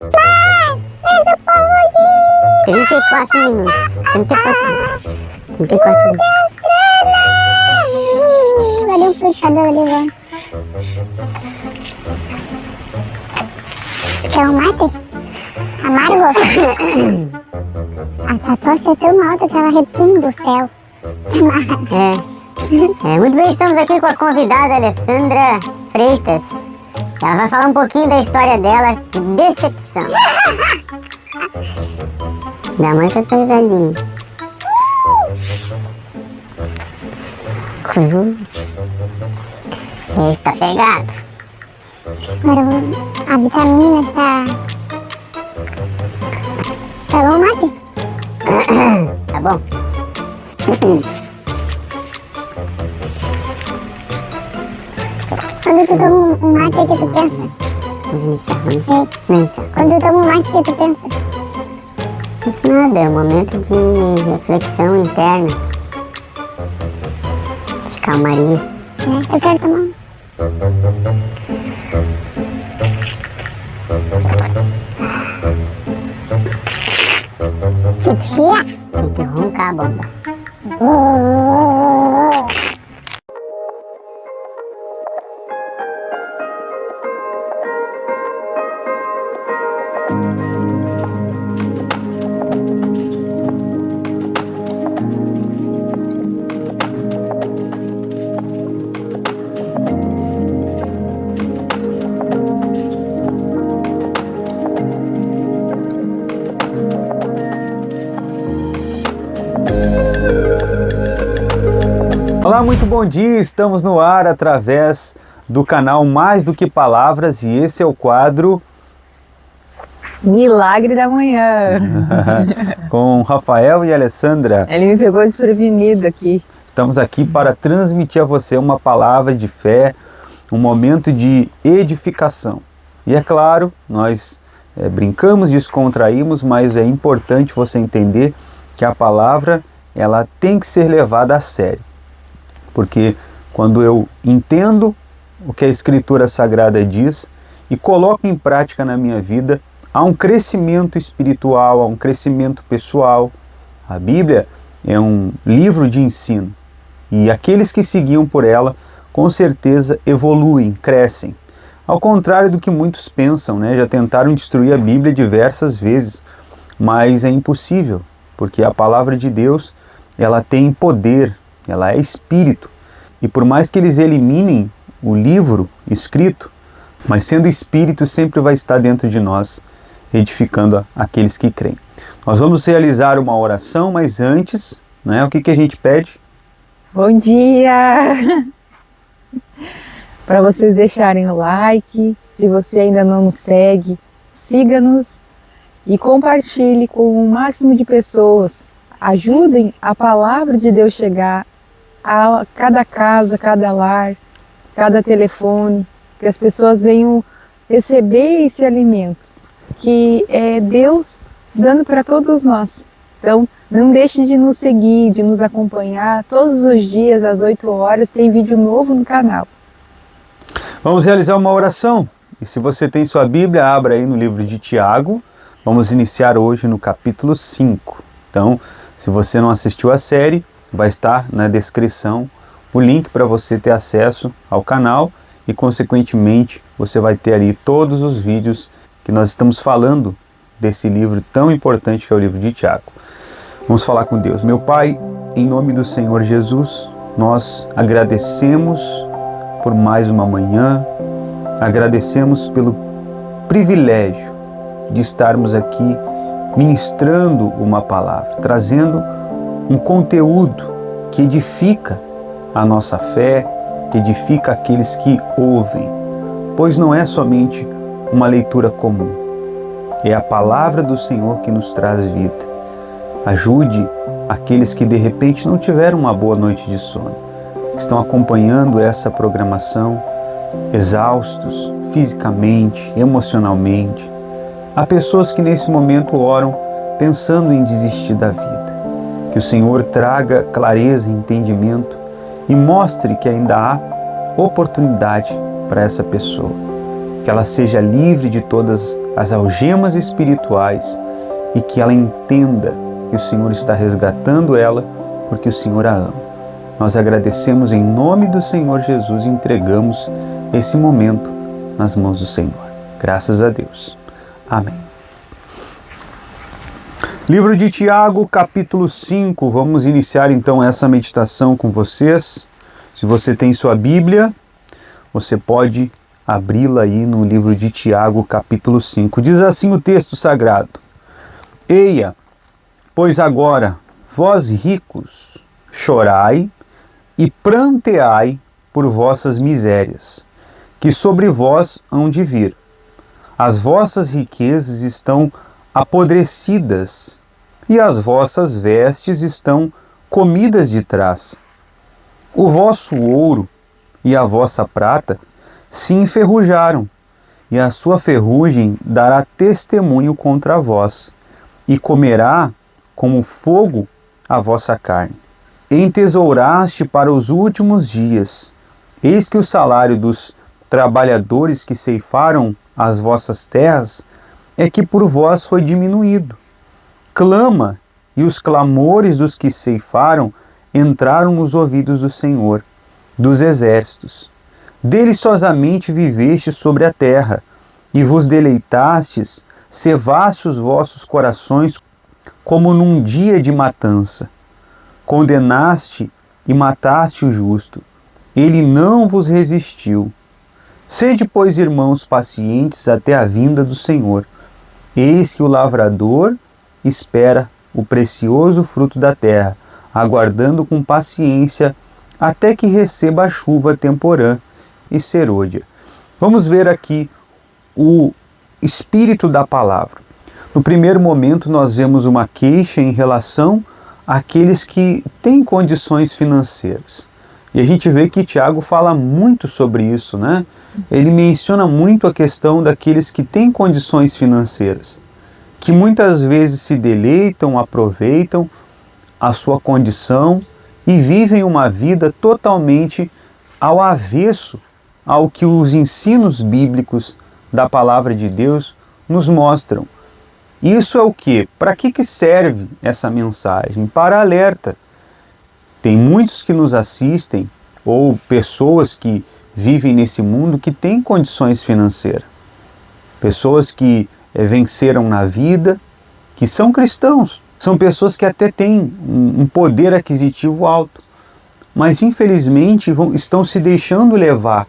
Fez o povo de 34 minutos. 34 minutos. 34 minutos. Olha um puxador ali, ó. Quer um mate? Amargo? A tosse é tão alta que ela repumba o céu. Muito bem, estamos aqui com a convidada Alessandra Freitas. Ela vai falar um pouquinho da história dela de decepção. Dá mais essa risadinha. Está pegado. Agora a vitamina está... Tá bom, mate? Tá bom. Quando tu toma um mate, o que tu pensa? Vamos iniciar. Quando tu toma um mate, o que tu pensa? Isso nada, é um momento de reflexão interna. De calmaria. Eu quero tomar um. Que tia? Tem que roncar a bomba. Olá, muito bom dia, estamos no ar através do canal Mais do que Palavras e esse é o quadro Milagre da Manhã. com Rafael e Alessandra. Ele me pegou desprevenido aqui. Estamos aqui para transmitir a você uma palavra de fé, um momento de edificação. E é claro, nós brincamos, descontraímos, mas é importante você entender que a palavra ela tem que ser levada a sério. Porque quando eu entendo o que a Escritura Sagrada diz e coloco em prática na minha vida, há um crescimento espiritual, há um crescimento pessoal. A Bíblia é um livro de ensino e aqueles que seguiam por ela, com certeza evoluem, crescem. Ao contrário do que muitos pensam, né? Já tentaram destruir a Bíblia diversas vezes, mas é impossível, porque a palavra de Deus ela tem poder, ela é espírito, e por mais que eles eliminem o livro escrito, mas sendo espírito sempre vai estar dentro de nós, edificando aqueles que creem. Nós vamos realizar uma oração, mas antes, né, o que a gente pede? Bom dia! Para vocês deixarem o like, se você ainda não nos segue, siga-nos e compartilhe com o máximo de pessoas. Ajudem a palavra de Deus chegar a cada casa, cada lar, cada telefone, que as pessoas venham receber esse alimento, que é Deus dando para todos nós. Então, não deixe de nos seguir, de nos acompanhar. Todos os dias, às 8 horas, tem vídeo novo no canal. Vamos realizar uma oração. E se você tem sua Bíblia, abra aí no livro de Tiago. Vamos iniciar hoje no capítulo 5. Então, se você não assistiu a série, vai estar na descrição o link para você ter acesso ao canal e, consequentemente, você vai ter ali todos os vídeos que nós estamos falando desse livro tão importante que é o livro de Tiago. Vamos falar com Deus. Meu Pai, em nome do Senhor Jesus, nós agradecemos por mais uma manhã, agradecemos pelo privilégio de estarmos aqui ministrando uma palavra, trazendo um conteúdo que edifica a nossa fé, que edifica aqueles que ouvem, pois não é somente uma leitura comum, é a palavra do Senhor que nos traz vida. Ajude aqueles que de repente não tiveram uma boa noite de sono, que estão acompanhando essa programação, exaustos fisicamente, emocionalmente. Há pessoas que nesse momento oram pensando em desistir da vida. Que o Senhor traga clareza e entendimento e mostre que ainda há oportunidade para essa pessoa. que ela seja livre de todas as algemas espirituais e que ela entenda que o Senhor está resgatando ela porque o Senhor a ama. Nós agradecemos em nome do Senhor Jesus e entregamos esse momento nas mãos do Senhor. Graças a Deus. Amém. Livro de Tiago, capítulo 5. Vamos iniciar então essa meditação com vocês. Se você tem sua Bíblia, você pode abri-la aí no livro de Tiago, capítulo 5. Diz assim o texto sagrado: Eia, pois agora, vós ricos, chorai e pranteai por vossas misérias, que sobre vós hão de vir. As vossas riquezas estão apodrecidas, e as vossas vestes estão comidas de traça. O vosso ouro e a vossa prata se enferrujaram, e a sua ferrugem dará testemunho contra vós, e comerá como fogo a vossa carne. Entesouraste para os últimos dias. Eis que o salário dos trabalhadores que ceifaram as vossas terras é que por vós foi diminuído. Clama, e os clamores dos que ceifaram entraram nos ouvidos do Senhor dos exércitos. Deliciosamente vivestes sobre a terra, e vos deleitastes, cevaste os vossos corações como num dia de matança. Condenaste e mataste o justo, ele não vos resistiu. Sede, pois, irmãos, pacientes até a vinda do Senhor. Eis que o lavrador espera o precioso fruto da terra, aguardando com paciência até que receba a chuva temporã e serôdia. Vamos ver aqui o espírito da palavra. No primeiro momento nós vemos uma queixa em relação àqueles que têm condições financeiras. E a gente vê que Tiago fala muito sobre isso, né? Ele menciona muito a questão daqueles que têm condições financeiras, que muitas vezes se deleitam, aproveitam a sua condição e vivem uma vida totalmente ao avesso ao que os ensinos bíblicos da palavra de Deus nos mostram. Isso é o quê? Para que serve essa mensagem? Para alerta. Tem muitos que nos assistem, ou pessoas que vivem nesse mundo que têm condições financeiras. Pessoas que venceram na vida, que são cristãos. São pessoas que até têm um poder aquisitivo alto, mas infelizmente estão se deixando levar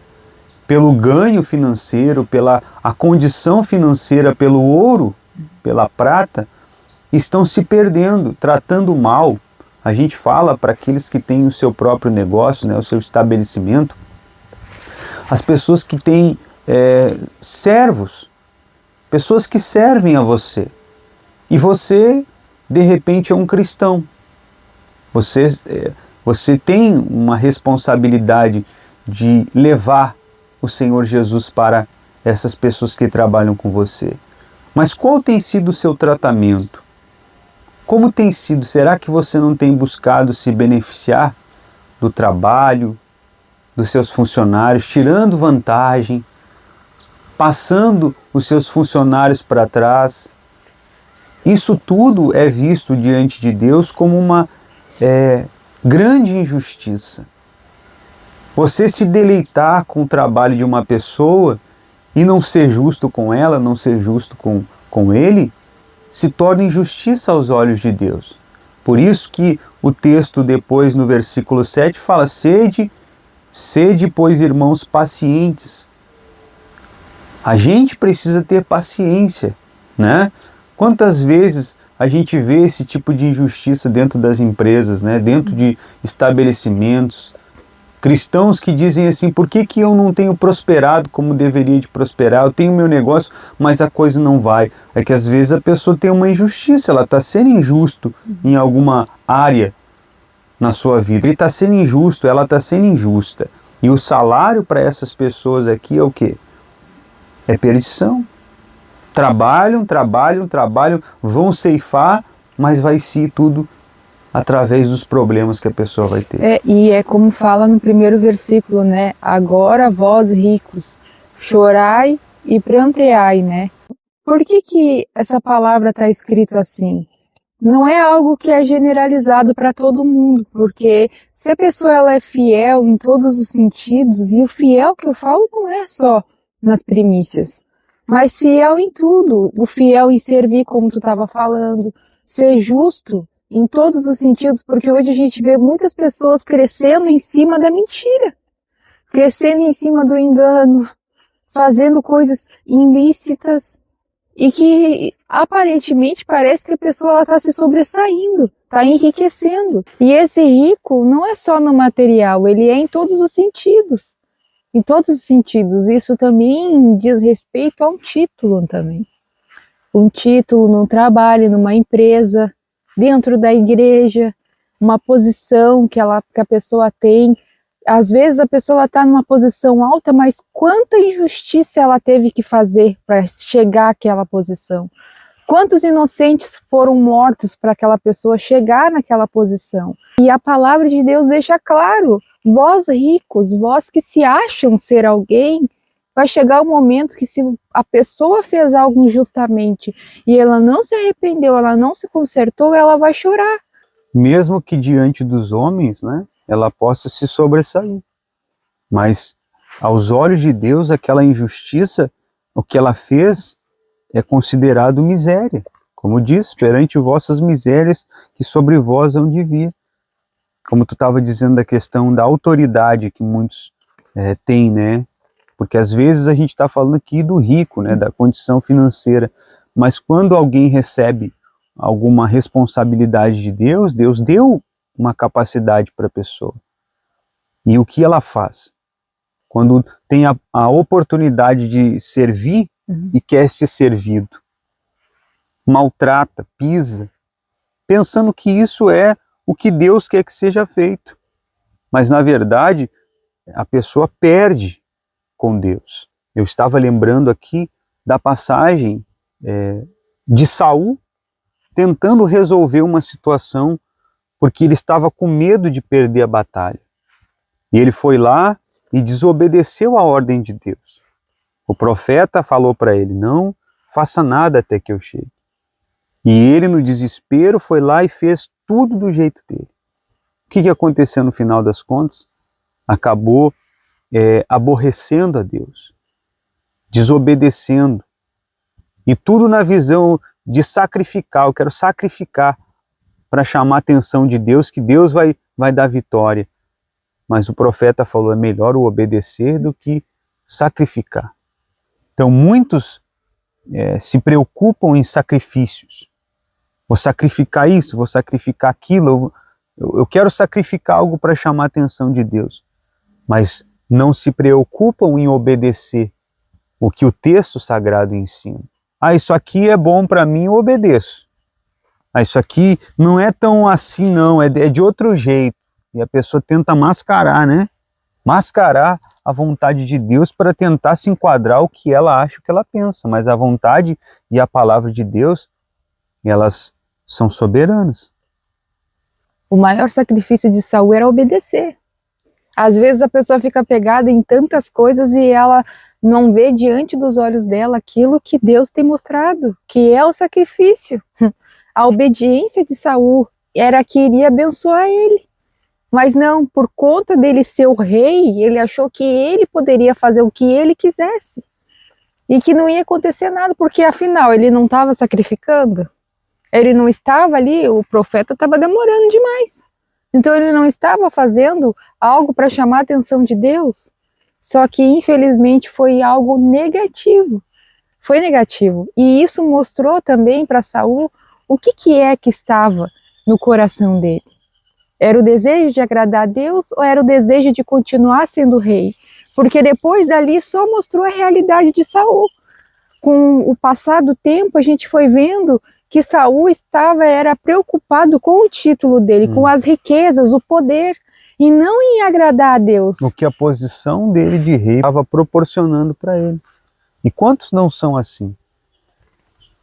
pelo ganho financeiro, pela a condição financeira, pelo ouro, pela prata, estão se perdendo, tratando mal. A gente fala para aqueles que têm o seu próprio negócio, né, o seu estabelecimento, as pessoas que têm servos, pessoas que servem a você. E você, de repente, é um cristão. Você tem uma responsabilidade de levar o Senhor Jesus para essas pessoas que trabalham com você. Mas qual tem sido o seu tratamento? Como tem sido? Será que você não tem buscado se beneficiar do trabalho, dos seus funcionários, tirando vantagem, passando os seus funcionários para trás? Isso tudo é visto diante de Deus como uma grande injustiça. Você se deleitar com o trabalho de uma pessoa e não ser justo com ela, não ser justo com ele, se torna injustiça aos olhos de Deus. Por isso que o texto depois no versículo 7 fala: sede, pois, irmãos, pacientes. A gente precisa ter paciência, né? Quantas vezes a gente vê esse tipo de injustiça dentro das empresas, né? Dentro de estabelecimentos. Cristãos que dizem assim: por que eu não tenho prosperado como deveria de prosperar? Eu tenho meu negócio, mas a coisa não vai. É que às vezes a pessoa tem uma injustiça, ela está sendo injusto em alguma área na sua vida. Ele está sendo injusto, ela está sendo injusta. E o salário para essas pessoas aqui é o quê? É perdição. Trabalham, vão ceifar, mas vai ser tudo através dos problemas que a pessoa vai ter. E é como fala no primeiro versículo, né? Agora vós ricos, chorai e pranteai, né? Por que essa palavra está escrito assim? Não é algo que é generalizado para todo mundo, porque se a pessoa ela é fiel em todos os sentidos, e o fiel que eu falo não é só nas primícias, mas fiel em tudo, o fiel em servir, como tu estava falando, ser justo em todos os sentidos, porque hoje a gente vê muitas pessoas crescendo em cima da mentira, crescendo em cima do engano, fazendo coisas ilícitas, e que aparentemente parece que a pessoa está se sobressaindo, está enriquecendo. E esse rico não é só no material, ele é em todos os sentidos. Em todos os sentidos. Isso também diz respeito a um título também. Um título num trabalho, numa empresa, dentro da igreja, uma posição que a pessoa tem. Às vezes a pessoa está numa posição alta, mas quanta injustiça ela teve que fazer para chegar àquela posição? Quantos inocentes foram mortos para aquela pessoa chegar naquela posição? E a palavra de Deus deixa claro, vós ricos, vós que se acham ser alguém, vai chegar o momento que se a pessoa fez algo injustamente e ela não se arrependeu, ela não se consertou, ela vai chorar. Mesmo que diante dos homens, né, ela possa se sobressair. Mas aos olhos de Deus, aquela injustiça, o que ela fez é considerado miséria. Como diz, perante vossas misérias que sobre vós hão de vir. Como tu estava dizendo da questão da autoridade que muitos têm, né? Porque às vezes a gente está falando aqui do rico, né, da condição financeira, mas quando alguém recebe alguma responsabilidade de Deus, Deus deu uma capacidade para a pessoa. E o que ela faz? Quando tem a oportunidade de servir e quer ser servido, maltrata, pisa, pensando que isso é o que Deus quer que seja feito. Mas na verdade, a pessoa perde com Deus. Eu estava lembrando aqui da passagem de Saul tentando resolver uma situação porque ele estava com medo de perder a batalha. E ele foi lá e desobedeceu a ordem de Deus. O profeta falou para ele, não faça nada até que eu chegue. E ele, no desespero, foi lá e fez tudo do jeito dele. O que aconteceu no final das contas? Acabou aborrecendo a Deus, desobedecendo. E tudo na visão de sacrificar, eu quero sacrificar para chamar a atenção de Deus, que Deus vai dar vitória. Mas o profeta falou, é melhor o obedecer do que sacrificar. Então muitos se preocupam em sacrifícios. Vou sacrificar isso, vou sacrificar aquilo, eu quero sacrificar algo para chamar a atenção de Deus. Mas não se preocupam em obedecer o que o texto sagrado ensina. Ah, isso aqui é bom para mim, eu obedeço. Ah, isso aqui não é tão assim não, é de outro jeito. E a pessoa tenta mascarar, né? Mascarar a vontade de Deus para tentar se enquadrar o que ela acha, o que ela pensa. Mas a vontade e a palavra de Deus, elas são soberanas. O maior sacrifício de Saul era obedecer. Às vezes a pessoa fica pegada em tantas coisas e ela não vê diante dos olhos dela aquilo que Deus tem mostrado, que é o sacrifício. A obediência de Saul era que iria abençoar ele. Mas não, por conta dele ser o rei, ele achou que ele poderia fazer o que ele quisesse. E que não ia acontecer nada, porque afinal ele não estava sacrificando. Ele não estava ali, o profeta estava demorando demais. Então ele não estava fazendo algo para chamar a atenção de Deus. Só que infelizmente foi algo negativo. Foi negativo. E isso mostrou também para Saul o que é que estava no coração dele. Era o desejo de agradar a Deus ou era o desejo de continuar sendo rei? Porque depois dali só mostrou a realidade de Saul. Com o passar do tempo, a gente foi vendo que Saul era preocupado com o título dele, com as riquezas, o poder, e não em agradar a Deus. O que a posição dele de rei estava proporcionando para ele. E quantos não são assim?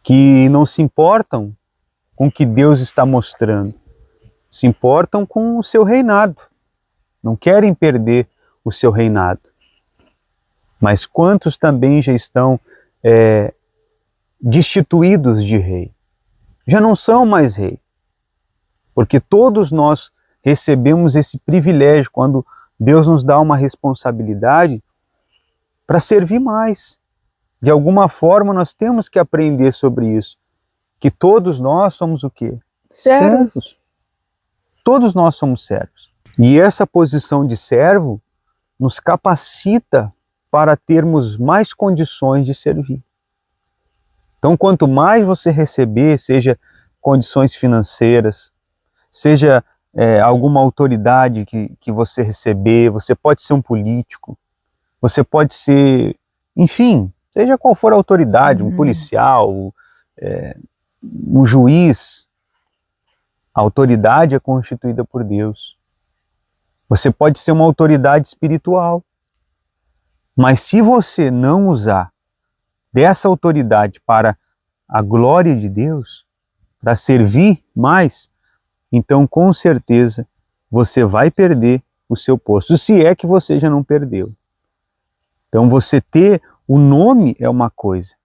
Que não se importam com o que Deus está mostrando. Se importam com o seu reinado. Não querem perder o seu reinado. Mas quantos também já estão destituídos de rei. Já não são mais rei. Porque todos nós recebemos esse privilégio quando Deus nos dá uma responsabilidade para servir mais. De alguma forma nós temos que aprender sobre isso. Que todos nós somos o quê? Servos. Todos nós somos servos. E essa posição de servo nos capacita para termos mais condições de servir. Então, quanto mais você receber, seja condições financeiras, seja alguma autoridade que você receber, você pode ser um político, você pode ser, enfim, seja qual for a autoridade, um policial, um juiz, a autoridade é constituída por Deus. Você pode ser uma autoridade espiritual, mas se você não usar dessa autoridade para a glória de Deus, para servir mais, então com certeza você vai perder o seu posto, se é que você já não perdeu. Então você ter o nome é uma coisa,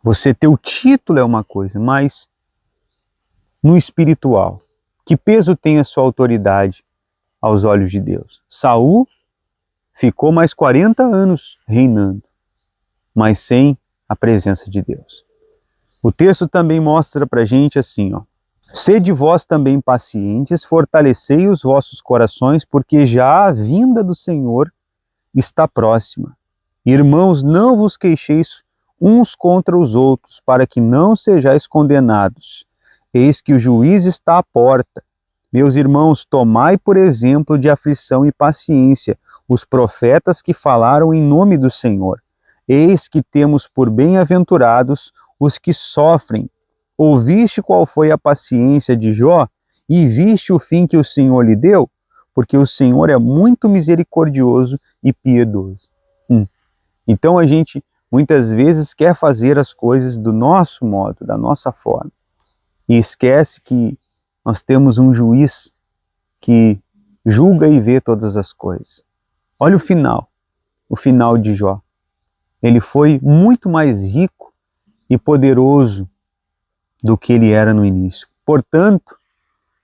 você ter o título é uma coisa, mas no espiritual, que peso tem a sua autoridade aos olhos de Deus? Saul ficou mais 40 anos reinando, mas sem a presença de Deus. O texto também mostra para a gente assim, ó: sede vós também pacientes, fortalecei os vossos corações, porque já a vinda do Senhor está próxima. Irmãos, não vos queixeis uns contra os outros, para que não sejais condenados. Eis que o juiz está à porta. Meus irmãos, tomai por exemplo de aflição e paciência os profetas que falaram em nome do Senhor. Eis que temos por bem-aventurados os que sofrem. Ouviste qual foi a paciência de Jó e viste o fim que o Senhor lhe deu? Porque o Senhor é muito misericordioso e piedoso. Então a gente muitas vezes quer fazer as coisas do nosso modo, da nossa forma, e esquece que nós temos um juiz que julga e vê todas as coisas. Olha o final de Jó. Ele foi muito mais rico e poderoso do que ele era no início. Portanto,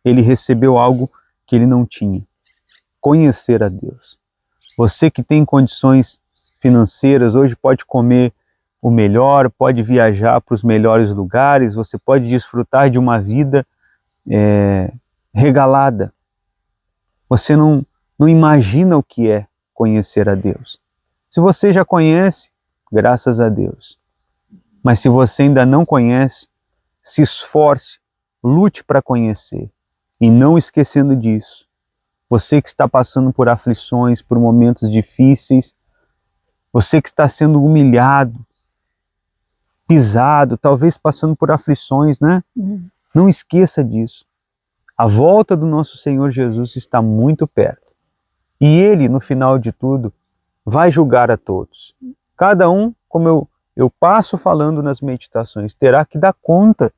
ele recebeu algo que ele não tinha: conhecer a Deus. Você que tem condições financeiras hoje pode comer o melhor, pode viajar para os melhores lugares, você pode desfrutar de uma vida regalada. Você não imagina o que é conhecer a Deus. Se você já conhece, graças a Deus. Mas se você ainda não conhece, se esforce, lute para conhecer. E não esquecendo disso, você que está passando por aflições, por momentos difíceis, você que está sendo humilhado, pisado, talvez passando por aflições, né? Não esqueça disso. A volta do nosso Senhor Jesus está muito perto. E Ele, no final de tudo, vai julgar a todos. Cada um, como eu passo falando nas meditações, terá que dar conta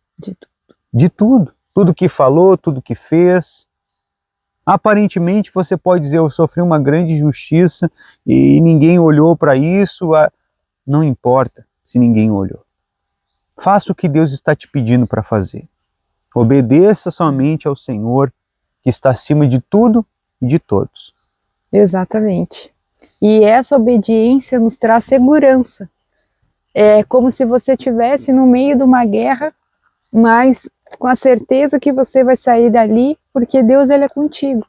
de tudo. Tudo que falou, tudo que fez. Aparentemente você pode dizer: eu sofri uma grande injustiça e ninguém olhou para isso. Não importa se ninguém olhou. Faça o que Deus está te pedindo para fazer. Obedeça somente ao Senhor, que está acima de tudo e de todos. Exatamente. E essa obediência nos traz segurança. É como se você estivesse no meio de uma guerra, mas com a certeza que você vai sair dali, porque Deus, Ele é contigo.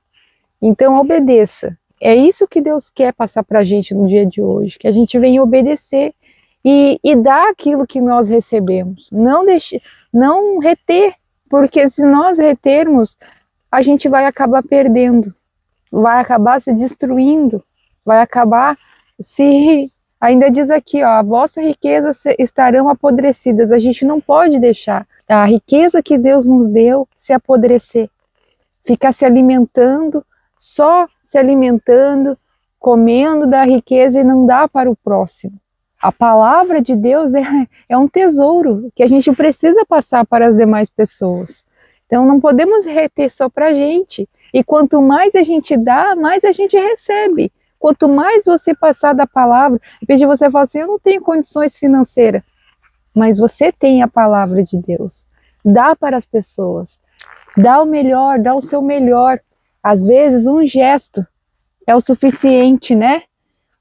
Então obedeça. É isso que Deus quer passar para a gente no dia de hoje, que a gente venha obedecer e dar aquilo que nós recebemos. Não reter, porque se nós retermos, a gente vai acabar perdendo, vai acabar se destruindo, vai acabar se... Ainda diz aqui, ó, a vossa riqueza estarão apodrecidas. A gente não pode deixar a riqueza que Deus nos deu se apodrecer. Ficar se alimentando, só se alimentando, comendo da riqueza e não dá para o próximo. A palavra de Deus é um tesouro que a gente precisa passar para as demais pessoas. Então não podemos reter só para a gente. E quanto mais a gente dá, mais a gente recebe. Quanto mais você passar da palavra, de repente você fala assim, eu não tenho condições financeiras, mas você tem a palavra de Deus. Dá para as pessoas, dá o melhor, dá o seu melhor. Às vezes um gesto é o suficiente, né?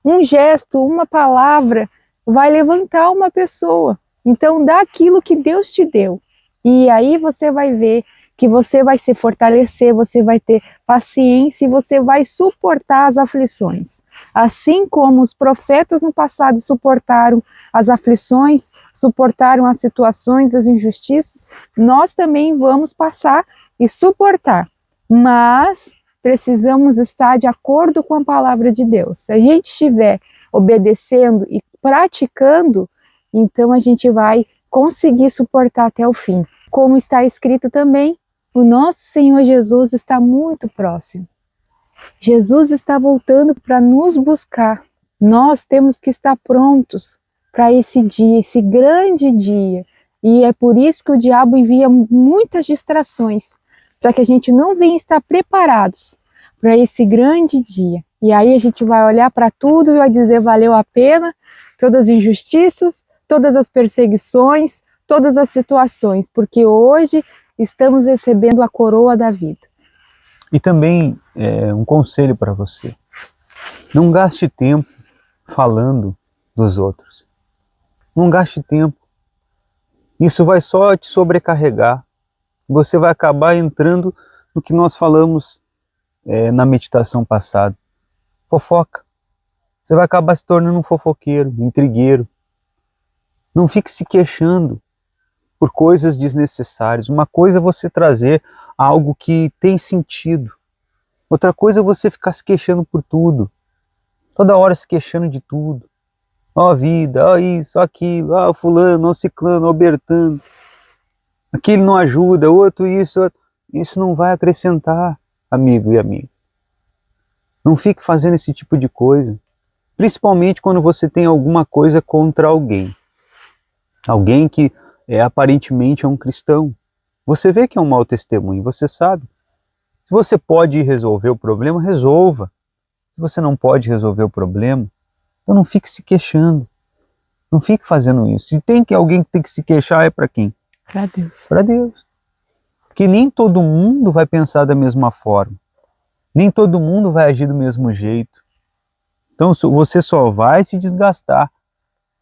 Um gesto, uma palavra vai levantar uma pessoa. Então dá aquilo que Deus te deu. E aí você vai ver que você vai se fortalecer, você vai ter paciência e você vai suportar as aflições. Assim como os profetas no passado suportaram as aflições, suportaram as situações, as injustiças, nós também vamos passar e suportar. Mas precisamos estar de acordo com a palavra de Deus. Se a gente estiver obedecendo e praticando, então a gente vai conseguir suportar até o fim. Como está escrito também, o nosso Senhor Jesus está muito próximo. Jesus está voltando para nos buscar. Nós temos que estar prontos para esse dia, esse grande dia. E é por isso que o diabo envia muitas distrações, para que a gente não venha estar preparados para esse grande dia. E aí a gente vai olhar para tudo e vai dizer, valeu a pena, todas as injustiças, todas as perseguições, todas as situações, porque hoje estamos recebendo a coroa da vida. E também um conselho para você. Não gaste tempo falando dos outros. Não gaste tempo. Isso vai só te sobrecarregar. Você vai acabar entrando no que nós falamos na meditação passada. Fofoca. Você vai acabar se tornando um fofoqueiro, um intrigueiro. Não fique se queixando por coisas desnecessárias. Uma coisa é você trazer algo que tem sentido. Outra coisa é você ficar se queixando por tudo. Toda hora se queixando de tudo. Ó a vida, ó isso, ó aquilo, ó o fulano, ó o ciclano, ó o Bertano. Aquele não ajuda, outro isso, outro. Isso não vai acrescentar, amigo e amiga. Não fique fazendo esse tipo de coisa. Principalmente quando você tem alguma coisa contra alguém. Alguém que aparentemente é um cristão. Você vê que é um mau testemunho, você sabe. Se você pode resolver o problema, resolva. Se você não pode resolver o problema, então não fique se queixando. Não fique fazendo isso. Se tem alguém que tem que se queixar, é para quem? Para Deus. Para Deus. Porque nem todo mundo vai pensar da mesma forma. Nem todo mundo vai agir do mesmo jeito. Então você só vai se desgastar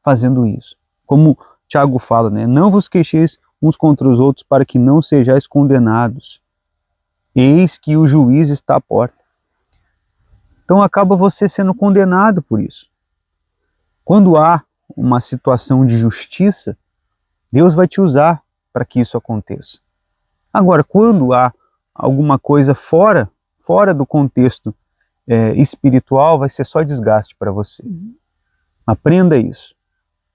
fazendo isso. Como Tiago fala, né? Não vos queixeis uns contra os outros para que não sejais condenados. Eis que o juiz está à porta. Então acaba você sendo condenado por isso. Quando há uma situação de justiça, Deus vai te usar para que isso aconteça. Agora, quando há alguma coisa fora do contexto espiritual, vai ser só desgaste para você. Aprenda isso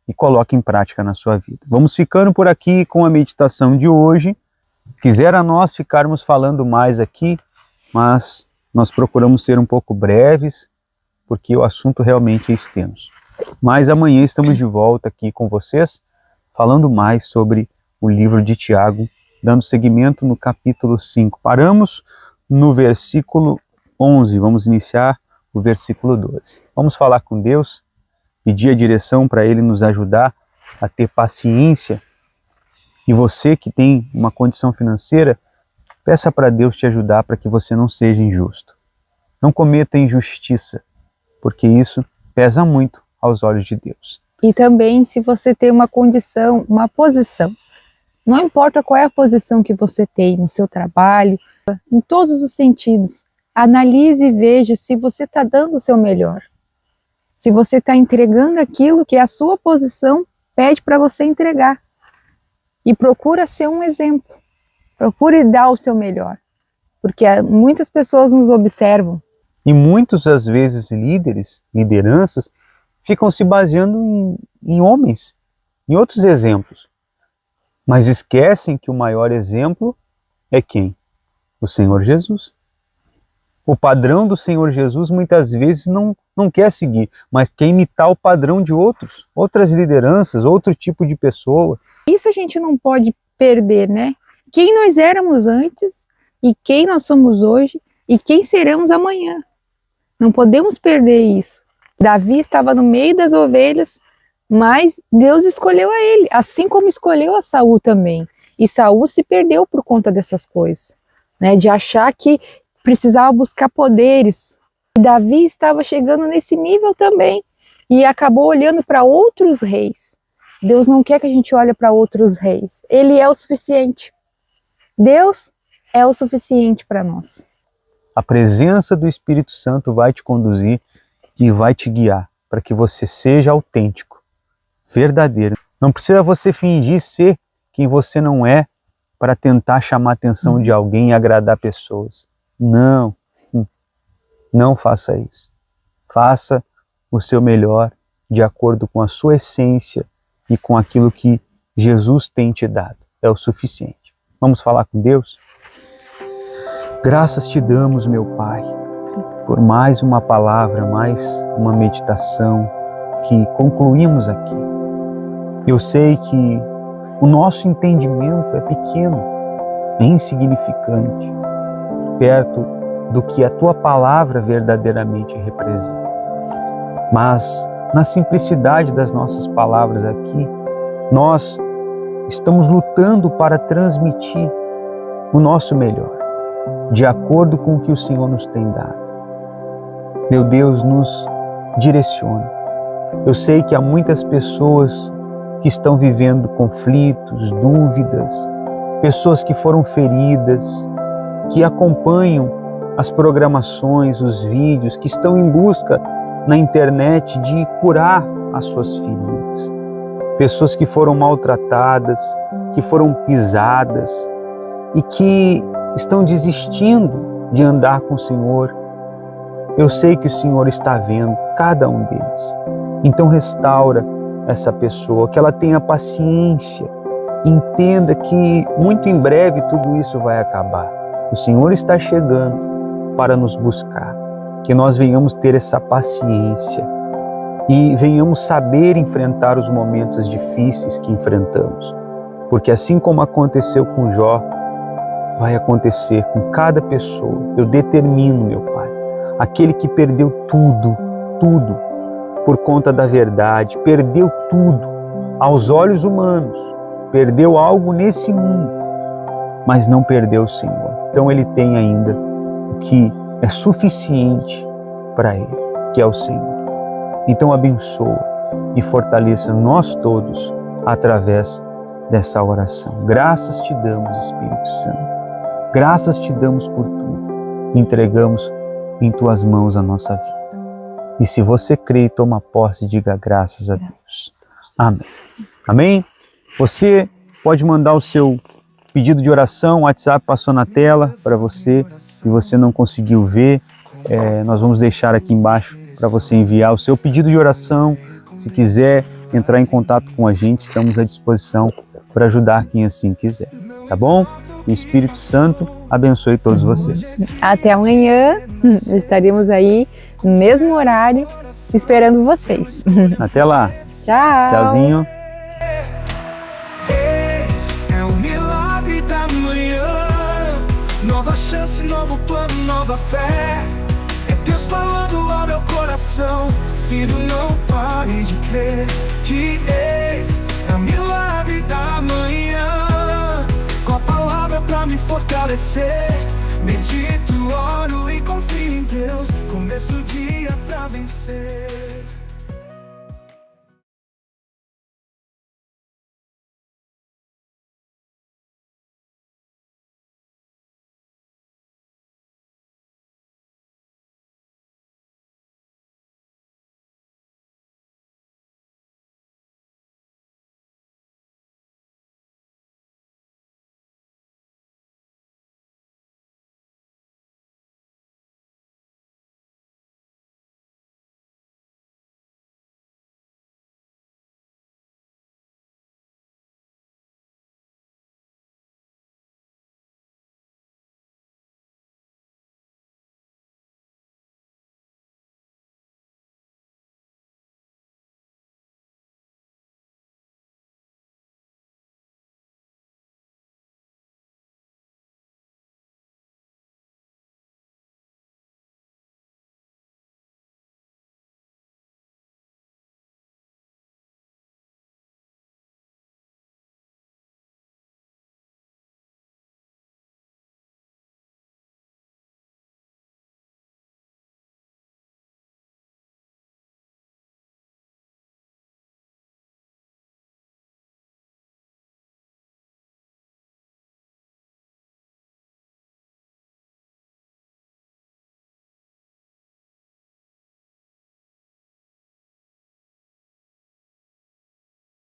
e coloque em prática na sua vida. Vamos ficando por aqui com a meditação de hoje. Quisera nós ficarmos falando mais aqui, mas nós procuramos ser um pouco breves, porque o assunto realmente é extenso. Mas amanhã estamos de volta aqui com vocês, falando mais sobre o livro de Tiago, dando seguimento no capítulo 5. Paramos no versículo 11, vamos iniciar o versículo 12. Vamos falar com Deus, pedir a direção para Ele nos ajudar a ter paciência. E você que tem uma condição financeira, peça para Deus te ajudar para que você não seja injusto. Não cometa injustiça, porque isso pesa muito aos olhos de Deus. E também se você tem uma condição, uma posição, não importa qual é a posição que você tem no seu trabalho, em todos os sentidos, analise e veja se você está dando o seu melhor. Se você está entregando aquilo que a sua posição pede para você entregar. E procura ser um exemplo. Procure dar o seu melhor. Porque muitas pessoas nos observam. E muitos, às vezes, lideranças, ficam se baseando em homens, em outros exemplos. Mas esquecem que o maior exemplo é quem? O Senhor Jesus. O padrão do Senhor Jesus muitas vezes não quer seguir, mas quer imitar o padrão de outras lideranças, outro tipo de pessoa. Isso a gente não pode perder, né? Quem nós éramos antes e quem nós somos hoje e quem seremos amanhã. Não podemos perder isso. Davi estava no meio das ovelhas, mas Deus escolheu a ele, assim como escolheu a Saul também. E Saul se perdeu por conta dessas coisas, né? De achar que precisava buscar poderes. E Davi estava chegando nesse nível também e acabou olhando para outros reis. Deus não quer que a gente olhe para outros reis. Ele é o suficiente. Deus é o suficiente para nós. A presença do Espírito Santo vai te conduzir e vai te guiar para que você seja autêntico, verdadeiro. Não precisa você fingir ser quem você não é para tentar chamar a atenção de alguém e agradar pessoas. Não, não faça isso. Faça o seu melhor de acordo com a sua essência e com aquilo que Jesus tem te dado. É o suficiente. Vamos falar com Deus? Graças te damos, meu Pai, por mais uma palavra, mais uma meditação que concluímos aqui. Eu sei que o nosso entendimento é pequeno, é insignificante, perto do que a Tua palavra verdadeiramente representa. Mas, na simplicidade das nossas palavras aqui, nós estamos lutando para transmitir o nosso melhor, de acordo com o que o Senhor nos tem dado. Meu Deus, nos direcione. Eu sei que há muitas pessoas que estão vivendo conflitos, dúvidas, pessoas que foram feridas, que acompanham as programações, os vídeos, que estão em busca na internet de curar as suas feridas. Pessoas que foram maltratadas, que foram pisadas e que estão desistindo de andar com o Senhor. Eu sei que o Senhor está vendo cada um deles. Então restaura essa pessoa, que ela tenha paciência, entenda que muito em breve tudo isso vai acabar. O Senhor está chegando para nos buscar, que nós venhamos ter essa paciência e venhamos saber enfrentar os momentos difíceis que enfrentamos. Porque assim como aconteceu com Jó, vai acontecer com cada pessoa. Eu determino, meu Pai, aquele que perdeu tudo, por conta da verdade, perdeu tudo aos olhos humanos, perdeu algo nesse mundo, mas não perdeu o Senhor. Então ele tem ainda o que é suficiente para ele, que é o Senhor. Então abençoa e fortaleça nós todos através dessa oração. Graças te damos, Espírito Santo. Graças te damos por tudo. Entregamos em tuas mãos a nossa vida. E se você crê e toma posse, diga graças a Deus. Amém. Amém? Você pode mandar o seu pedido de oração, o WhatsApp passou na tela para você. Se você não conseguiu ver, nós vamos deixar aqui embaixo para você enviar o seu pedido de oração. Se quiser entrar em contato com a gente, estamos à disposição para ajudar quem assim quiser. Tá bom? O Espírito Santo abençoe todos vocês. Até amanhã, estaremos aí no mesmo horário, esperando vocês. Até lá. Tchau. Tchauzinho. É um milagre da manhã, nova chance, novo plano, nova fé. É Deus falando ao meu coração, filho, não pare de crer. Que eis é um milagre da manhã, com a palavra pra me fortalecer. Medito, oro e confio em Deus, começo o dia pra vencer.